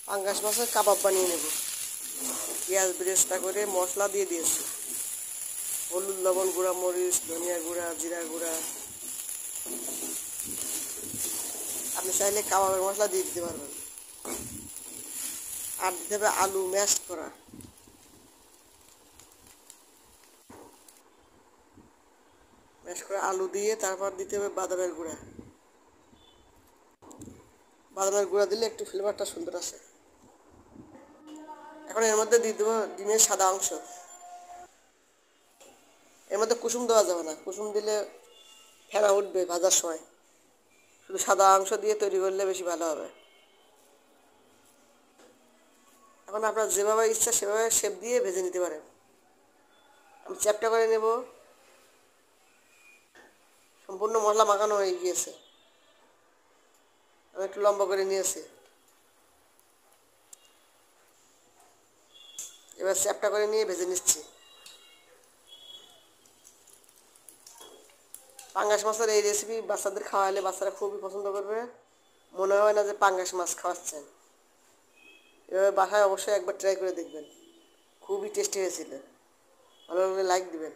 পাঙ্গাস মাছের কাবাব বানিয়ে নেব। পেঁয়াজ বেরেস্তা করে মশলা দিয়ে দিয়েছি, হলুদ, লবণ, গুঁড়া মরিচ, ধনিয়া গুঁড়া, জিরা গুঁড়া। আপনি চাইলে কাবাবের মশলা দিয়ে দিতে পারবেন। আর দিতে হবে আলু ম্যাশ করা। ম্যাশ করে আলু দিয়ে তারপর দিতে হবে বাদামের গুঁড়া। বাদামের গুঁড়া দিলে একটু ফ্লেভারটা সুন্দর আসে। এখন এর মধ্যে দিয়ে দেবো ডিমের সাদা অংশ। এর মধ্যে কুসুম দেওয়া যাবে না, কুসুম দিলে ফেনা উঠবে ভাজার সময়। শুধু সাদা অংশ দিয়ে তৈরি করলে বেশি ভালো হবে। এখন আপনার যেভাবে ইচ্ছা সেভাবে শেপ দিয়ে ভেজে নিতে পারেন। আমি চ্যাপটা করে নেব। সম্পূর্ণ মশলা মাখানো হয়ে গিয়েছে। আমি একটু লম্বা করে নিয়েছি। এবার চ্যাপটা করে নিয়ে ভেজে নিচ্ছি। পাঙ্গাস মাছের এই রেসিপি বাচ্চাদের খাওয়ালে বাচ্চারা খুবই পছন্দ করবে। মনে হয় না যে পাঙ্গাস মাছ খাওয়াচ্ছেন। এভাবে বাসায় অবশ্যই একবার ট্রাই করে দেখবেন। খুবই টেস্টি হয়েছিল। ভালো লাগলে লাইক দিবেন।